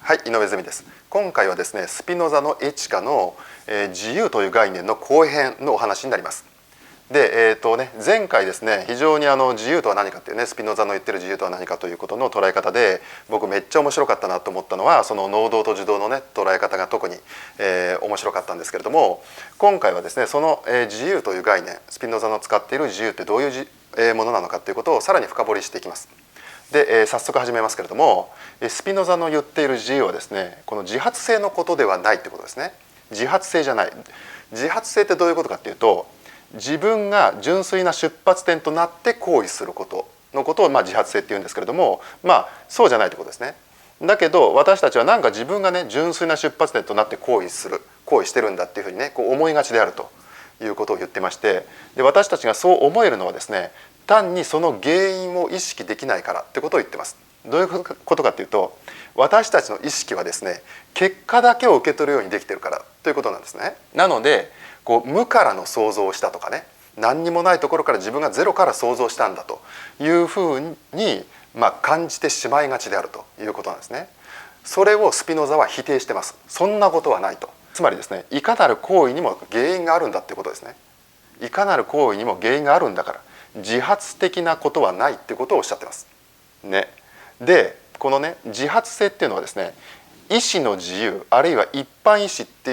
はい、井上泉です。今回はですね、スピノザのエチカの、自由という概念の後編のお話になります。で、前回ですね、非常に自由とは何かっていうね、スピノザの言ってる自由とは何かということの捉え方で、僕めっちゃ面白かったなと思ったのは、その能動と受動のね捉え方が特に、面白かったんですけれども、今回はですね、その、自由という概念、スピノザの使っている自由ってどういうものなのかということをさらに深掘りしていきます。で、早速始めますけれども、スピノザの言っている自由はですね、この自発性のことではないということですね。自発性じゃない。自発性ってどういうことかっていうと、自分が純粋な出発点となって行為することのことを、自発性っていうんですけれども、そうじゃないということですね。だけど私たちはなんか自分がね、純粋な出発点となって行為してるんだっていうふうにね、思いがちであるということを言ってまして、で私たちがそう思えるのはですね、単にその原因を意識できないからってことを言ってます。どういうことかっていうと、私たちの意識はですね、結果だけを受け取るようにできてるからということなんですね。なので無からの想像をしたとかね、何にもないところから自分がゼロから想像したんだというふうに、感じてしまいがちであるということなんですね。それをスピノザは否定してます。そんなことはないと。つまりですね、いかなる行為にも原因があるんだっていうことですね。いかなる行為にも原因があるんだから、自発的なことはないっていうことをおっしゃってます。ね、でこのね、自発性っていうのはですね、意思の自由あるいは一般意思って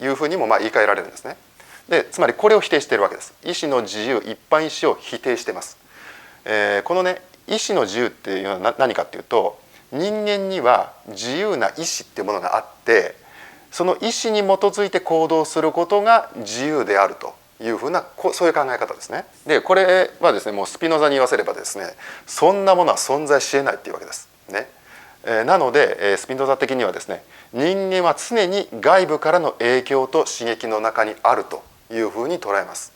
いうふうにも言い換えられるんですね。でつまりこれを否定しているわけです。意思の自由一般意思を否定しています。このね、意思の自由っていうのは何かっていうと、人間には自由な意思っていうものがあって、その意思に基づいて行動することが自由であるというふうな、そういう考え方ですね。でこれはですね、もうスピノザに言わせればですね、そんなものは存在し得ないっていうわけですね。なのでスピノザ的にはですね、人間は常に外部からの影響と刺激の中にあるというふうに捉えます。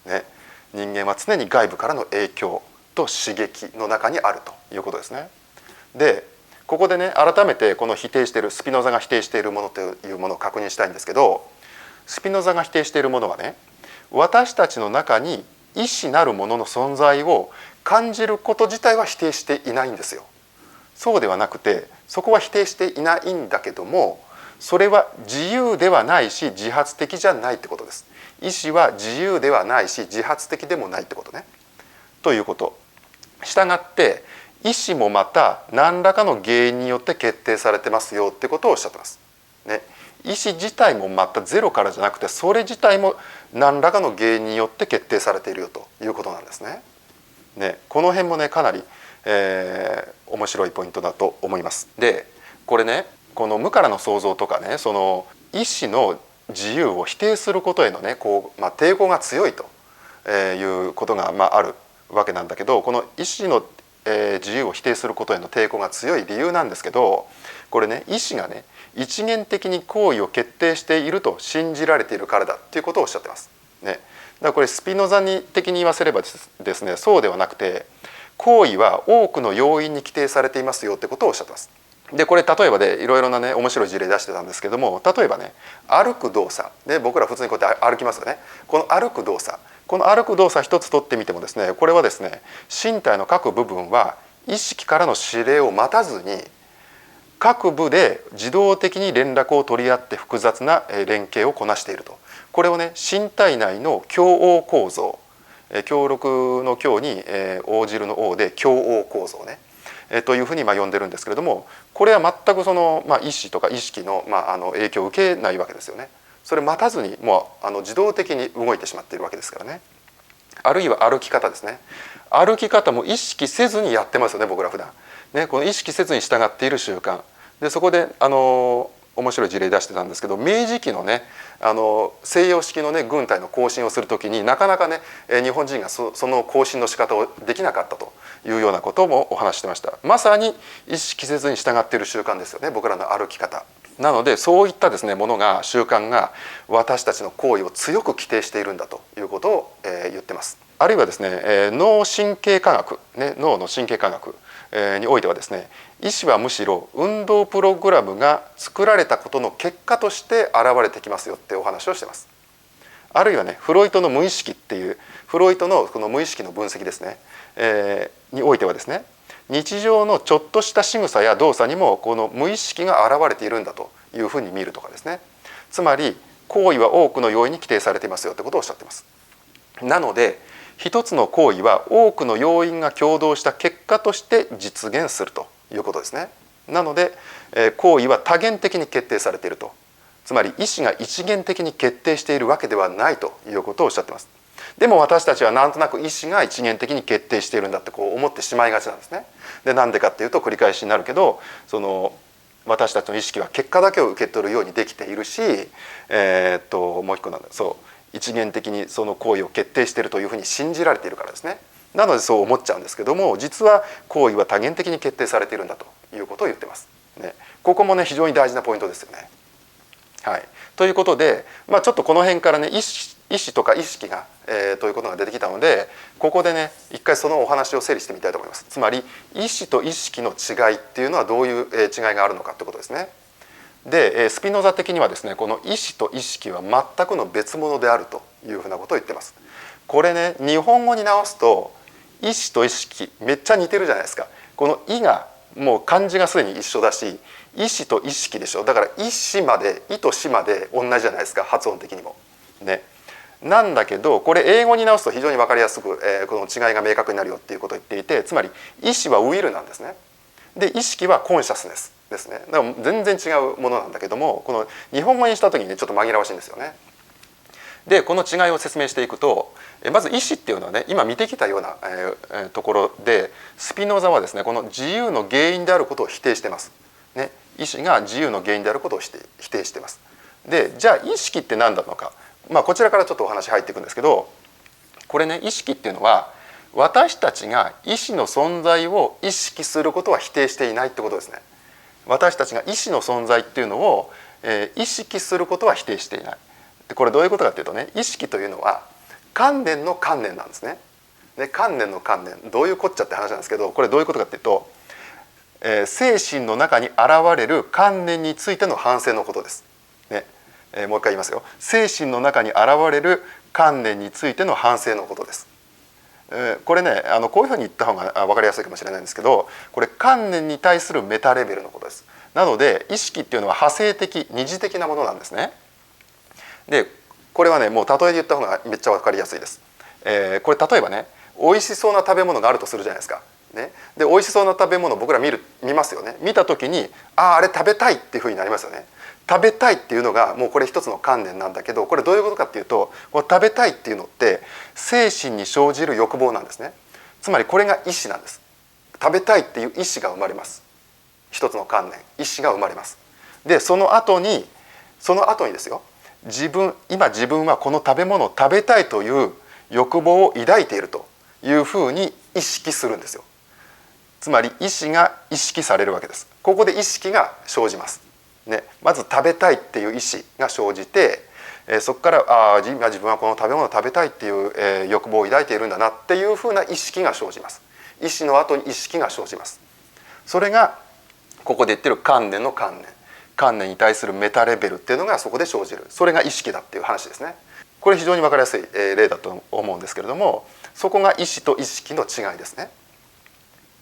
ね、人間は常に外部からの影響と刺激の中にあるということですね。でここでね、改めてこの否定している、スピノザが否定しているものというものを確認したいんですけど、スピノザが否定しているものはね、私たちの中に意思なるものの存在を感じること自体は否定していないんですよ。そうではなくて、そこは否定していないんだけども、それは自由ではないし自発的じゃないってことです。意思は自由ではないし自発的でもないってことね。ということ。したがって意思もまた何らかの原因によって決定されてますよってことをおっしゃってます。ね、意思自体もまたゼロからじゃなくて、それ自体も何らかの原因によって決定されているよということなんですね。ね、この辺もね、かなり、面白いポイントだと思います。でこれね、この無からの想像とかね、その意思の自由を否定することへのね、抵抗が強いということがあるわけなんだけど、この意思の自由を否定することへの抵抗が強い理由なんですけど、これね、意思がね、一元的に行為を決定していると信じられているからだということをおっしゃってます。ね、だからこれスピノザ的に言わせればですね、そうではなくて、行為は多くの要因に規定されていますよってことをおっしゃってます。でこれ例えばでいろいろなね、面白い事例出してたんですけども、例えばね、歩く動作で、僕ら普通にこうやって歩きますよね。この歩く動作一つ取ってみてもですね、これはですね、身体の各部分は意識からの指令を待たずに各部で自動的に連絡を取り合って複雑な連携をこなしていると。これをね、身体内の共応構造、協力の協に応じるの応で共応構造ね、というふうに呼んでるんですけれども、これは全くその、意思とか意識の、影響を受けないわけですよね。それ待たずにもう自動的に動いてしまっているわけですからね。あるいは歩き方ですね。歩き方も意識せずにやってますよね、僕ら普段ね。この意識せずに従っている習慣で、そこで面白い事例出してたんですけど、明治期のね、西洋式のね、軍隊の行進をする時になかなかね、日本人がその行進の仕方をできなかったというようなこともお話してました。まさに意識せずに従っている習慣ですよね、僕らの歩き方。なのでそういったですね、ものが、習慣が私たちの行為を強く規定しているんだということを、言ってます。あるいはですね、脳神経科学、ね、脳の神経科学においてはですね、意思はむしろ運動プログラムが作られたことの結果として現れてきますよってお話をしてます。あるいはね、フロイトの無意識っていう、フロイトのこの無意識の分析ですね、においてはですね、日常のちょっとした仕草や動作にもこの無意識が現れているんだというふうに見るとかですね。つまり行為は多くの要因に規定されていますよってことをおっしゃっています。なので一つの行為は多くの要因が共同した結果として実現するということですね。なので行為は多元的に決定されていると、つまり意思が一元的に決定しているわけではないということをおっしゃっています。でも私たちはなんとなく意思が一元的に決定しているんだってこう思ってしまいがちなんですね。でなんでかっていうと繰り返しになるけど、私たちの意識は結果だけを受け取るようにできているし、もう一個なんだ、そう一元的にその行為を決定しているというふうに信じられているからですね。なのでそう思っちゃうんですけども、実は行為は多元的に決定されているんだということを言ってます。ね、ここもね非常に大事なポイントですよね。はい、ということで、ちょっとこの辺からね意思とか意識が、ということが出てきたので、ここでね一回そのお話を整理してみたいと思います。つまり意思と意識の違いっていうのはどういう違いがあるのかってことですね。でスピノザ的にはですね、この意思と意識は全くの別物であるというふうなことを言ってます。これね日本語に直すと意思と意識めっちゃ似てるじゃないですか。この意がもう漢字がすでに一緒だし、意思と意識でしょ。だから意思まで意と思まで同じじゃないですか、発音的にもね。なんだけどこれ英語に直すと非常に分かりやすく、この違いが明確になるよっていうことを言っていて、つまり意思はウィルなんですね。で意識はコンシャスネスですね。だから全然違うものなんだけども、この日本語にした時にねちょっと紛らわしいんですよね。でこの違いを説明していくと、まず意思っていうのはね今見てきたような、ところでスピノザはですねこの自由の原因であることを否定してます。ね、意思が自由の原因であることを否定しています。でじゃあ意識って何なのか、こちらからちょっとお話入っていくんですけど、これね意識っていうのは私たちが意思の存在を意識することは否定していないってことですね。私たちが意思の存在っていうのを、意識することは否定していない。でこれどういうことかっていうとね、意識というのは観念の観念なんですね。で観念の観念どういうこっちゃって話なんですけど、これどういうことかっていうと、精神の中に現れる観念についての反省のことです。ね、もう一回言いますよ。精神の中に現れる観念についての反省のことです。これねこういうふうに言った方が分かりやすいかもしれないんですけど、これ観念に対するメタレベルのことです。なので意識っていうのは派生的二次的なものなんですね。でこれはねもう例えで言った方がめっちゃ分かりやすいです。これ例えばね美味しそうな食べ物があるとするじゃないですか。ね、で美味しそうな食べ物を僕ら見ますよね。見た時にあれ食べたいっていうふうになりますよね。食べたいっていうのがもうこれ一つの観念なんだけど、これどういうことかっていうと、この食べたいっていうのって精神に生じる欲望なんですね。つまりこれが意志なんです。食べたいっていう意志が生まれます。一つの観念意志が生まれます。でその後にですよ、今自分はこの食べ物を食べたいという欲望を抱いているというふうに意識するんですよ。つまり意志が意識されるわけです。ここで意識が生じます。ね、まず食べたいっていう意思が生じて、そこから今自分はこの食べ物を食べたいっていう、欲望を抱いているんだなっていうふうな意識が生じます。意思の後に意識が生じます。それがここで言ってる観念の観念に対するメタレベルっていうのがそこで生じる。それが意識だっていう話ですね。これ非常に分かりやすい例だと思うんですけれども、そこが意思と意識の違いですね。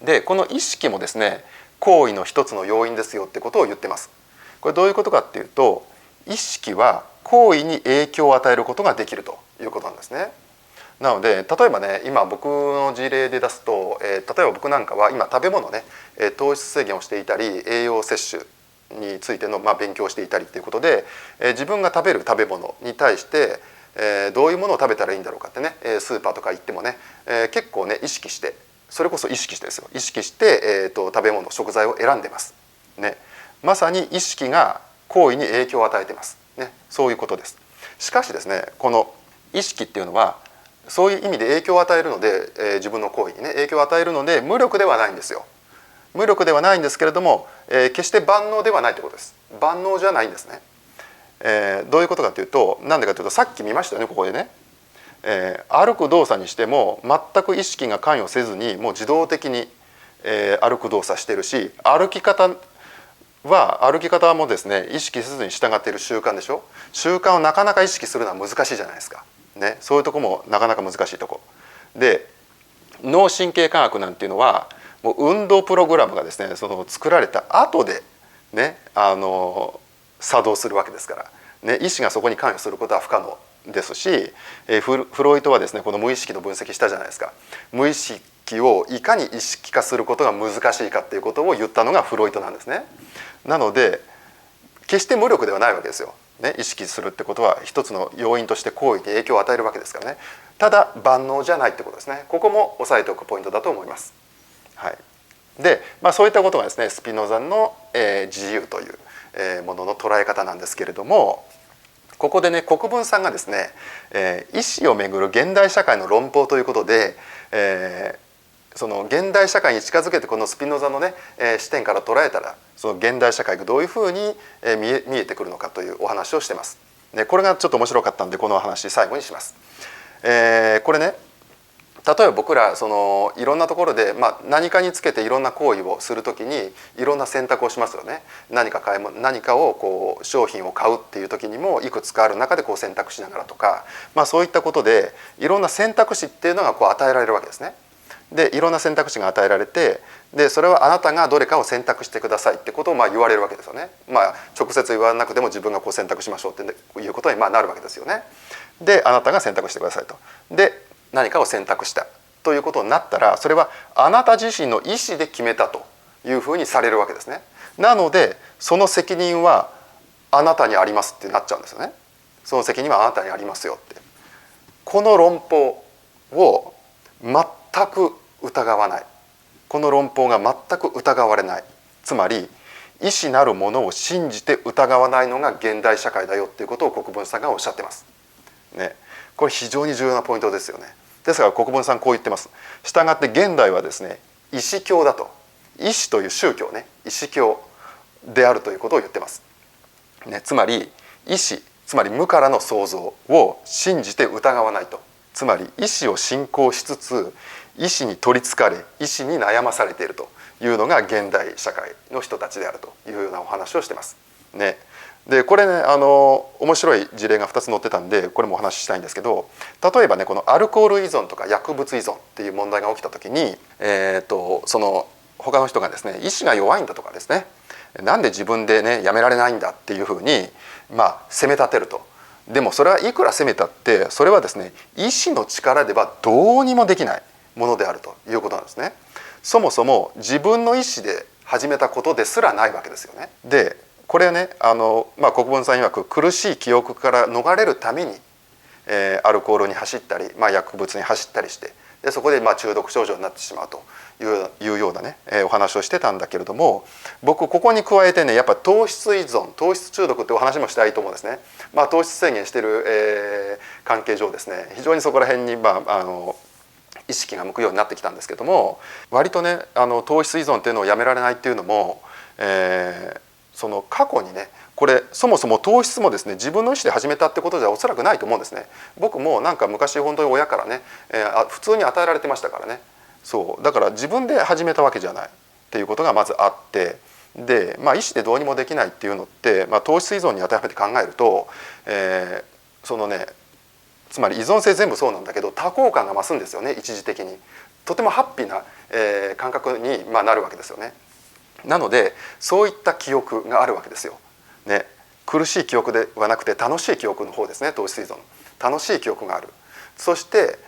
でこの意識もですね行為の一つの要因ですよってことを言ってます。これどういうことかっていうと、意識は行為に影響を与えることができるということなんですね。なので例えばね今僕の事例で出すと、例えば僕なんかは今食べ物ね糖質制限をしていたり栄養摂取についての勉強をしていたりっていうことで、自分が食べる食べ物に対してどういうものを食べたらいいんだろうかってねスーパーとか行ってもね結構ね意識して、それこそ意識してですよ、意識して食べ物食材を選んでますね。まさに意識が行為に影響を与えていますね。そういうことです。しかしですねこの意識っていうのはそういう意味で影響を与えるので、自分の行為にね影響を与えるので無力ではないんですよ。無力ではないんですけれども、決して万能ではないということです。万能じゃないんですね。どういうことかというと、なんでかというとさっき見ましたよねここでね、歩く動作にしても全く意識が関与せずにもう自動的に、歩く動作してるし、歩き方もですね意識せずに従っている習慣でしょ。習慣をなかなか意識するのは難しいじゃないですか、ね、そういうとこもなかなか難しいとこで、脳神経科学なんていうのはもう運動プログラムがですね作られた後でね作動するわけですから、ね、医師がそこに関与することは不可能ですし、フロイトはですねこの無意識の分析したじゃないですか。無意識をいかに意識化することが難しいかっていうことを言ったのがフロイトなんですね。なので決して無力ではないわけですよ。ね、意識するってことは一つの要因として行為に影響を与えるわけですからね。ただ万能じゃないってことですね。ここも押さえておくポイントだと思います。はい、で、そういったことがですねスピノザの、自由という、ものの捉え方なんですけれども、ここでね国分さんがですね、意思をめぐる現代社会の論法ということで、その現代社会に近づけてこのスピノザのね、視点から捉えたらその現代社会がどういうふうに見えてくるのかというお話をしてます。ね、これがちょっと面白かったんでこのお話最後にします。これね例えば僕らいろんなところで、何かにつけていろんな行為をするときにいろんな選択をしますよね。何かを商品を買うっていう時にもいくつかある中で選択しながらとか、そういったことでいろんな選択肢っていうのが与えられるわけですね。でいろんな選択肢が与えられて、でそれはあなたがどれかを選択してくださいってことを言われるわけですよね。直接言わなくても自分が選択しましょうっていうことになるわけですよね。であなたが選択してくださいと。で何かを選択したということになったらそれはあなた自身の意思で決めたというふうにされるわけですね。なのでその責任はあなたにありますってなっちゃうんですよね。その責任はあなたにありますよって。この論法を全く疑わない、この論法が全く疑われない、つまり意思なるものを信じて疑わないのが現代社会だよっていうことを国分さんがおっしゃってます。ね、これ非常に重要なポイントですよね。ですから国分さんこう言ってます。したがって現代はですね意思教だと、意思という宗教ね、意思教であるということを言ってます。ね、つまり意思、つまり無からの創造を信じて疑わないと。つまり意思を信仰しつつ意思に取りつかれ意思に悩まされているというのが現代社会の人たちであるというようなお話をしてます。ね、でこれね面白い事例が2つ載ってたんでこれもお話ししたいんですけど、例えばねこのアルコール依存とか薬物依存っていう問題が起きた時に、その他の人がですね意志が弱いんだとかですね、なんで自分でねやめられないんだっていうふうに責め立てると。でもそれはいくら責めたってそれはですね意志の力ではどうにもできないものであるということなんですね。そもそも自分の意思で始めたことですらないわけですよね。でこれはね国分さん曰く苦しい記憶から逃れるために、アルコールに走ったり、薬物に走ったりしてでそこで中毒症状になってしまうというようなね、お話をしてたんだけれども、僕ここに加えてねやっぱ糖質依存糖質中毒ってお話もしたいと思うんですね。糖質制限している、関係上ですね非常にそこら辺に意識が向くようになってきたんですけども、割とね糖質依存っていうのをやめられないっていうのも、その過去にねこれそもそも糖質もですね自分の意思で始めたってことじゃおそらくないと思うんですね。僕も昔本当に親からね、普通に与えられてましたからね。そうだから自分で始めたわけじゃないっていうことがまずあって、で、意思でどうにもできないっていうのって、糖質依存に当てはめて考えると、そのねつまり依存性全部そうなんだけど多幸感が増すんですよね。一時的にとてもハッピーな、感覚に、なるわけですよね。なのでそういった記憶があるわけですよ。ね、苦しい記憶ではなくて楽しい記憶の方ですね。糖質依存楽しい記憶がある。そして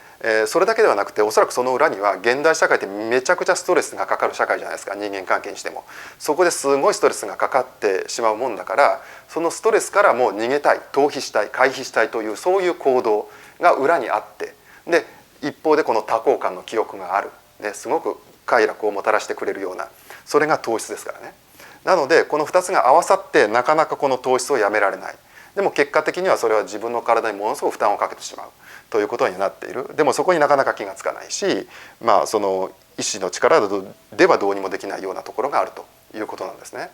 それだけではなくておそらくその裏には現代社会ってめちゃくちゃストレスがかかる社会じゃないですか。人間関係にしてもそこですごいストレスがかかってしまうもんだから、そのストレスからもう逃げたい逃避したい回避したいというそういう行動が裏にあって、で一方でこの多幸感の記憶がある、ね、すごく快楽をもたらしてくれるようなそれが糖質ですからね。なのでこの2つが合わさってなかなかこの糖質をやめられない。でも結果的にはそれは自分の体にものすごく負担をかけてしまうということになっている。でもそこになかなか気がつかないし、その意志の力ではどうにもできないようなところがあるということなんですね。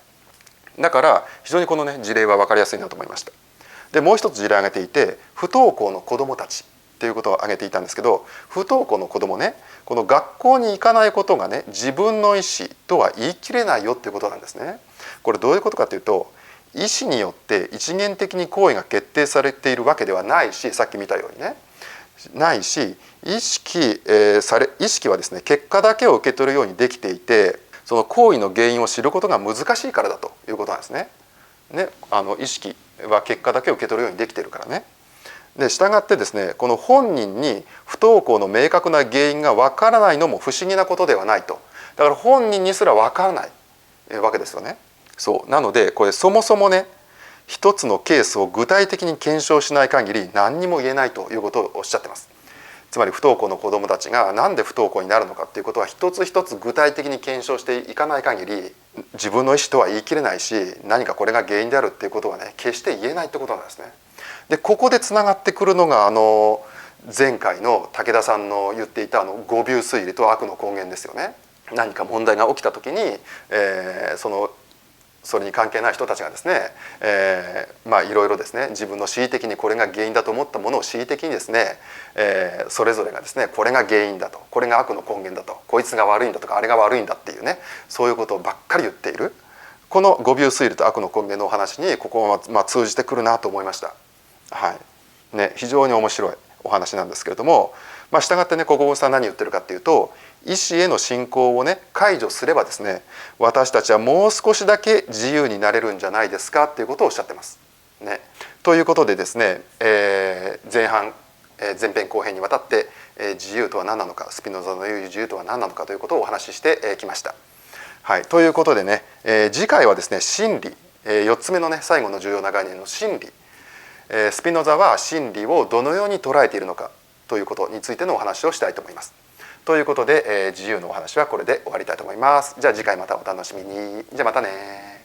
だから非常にこのね事例は分かりやすいなと思いました。でもう一つ事例を挙げていて不登校の子どもたちっていうことを挙げていたんですけど、不登校の子どもねこの学校に行かないことがね自分の意思とは言い切れないよっていうことなんですね。これどういうことかというと意思によって一元的に行為が決定されているわけではないし、さっき見たようにねないし、意識はですね結果だけを受け取るようにできていて、その行為の原因を知ることが難しいからだということなんですね。意識は結果だけを受け取るようにできているからね。で従ってですね、この本人に不登校の明確な原因がわからないのも不思議なことではないと。だから本人にすらわからないわけですよね。そうなのでこれそもそもね、一つのケースを具体的に検証しない限り何にも言えないということをおっしゃってます。つまり不登校の子どもたちがなんで不登校になるのかっていうことは一つ一つ具体的に検証していかない限り自分の意思とは言い切れないし、何かこれが原因であるっていうことはね決して言えないってことなんですね。でここでつながってくるのが前回の武田さんの言っていた誤謬推理と悪の根源ですよね。何か問題が起きた時に、それに関係ない人たちがですね、いろいろですね自分の恣意的にこれが原因だと思ったものを恣意的にですね、それぞれがですねこれが原因だと、これが悪の根源だと、こいつが悪いんだとかあれが悪いんだっていうね、そういうことばっかり言っているこの誤謬推理と悪の根源のお話にここは通じてくるなと思いました。はいね、非常に面白いお話なんですけれども、従ってね国分さん何言ってるかっていうと、意思への信仰をね解除すればですね、私たちはもう少しだけ自由になれるんじゃないですかっていうことをおっしゃってます。ね、ということでですね、前編後編にわたって、自由とは何なのか、スピノザの言う自由とは何なのかということをお話ししてきました。はい、ということでね、次回はですね真理、4つ目のね最後の重要な概念の真理、スピノザは真理をどのように捉えているのかということについてのお話をしたいと思います。ということで、自由のお話はこれで終わりたいと思います。じゃあ次回またお楽しみに。じゃあまたね。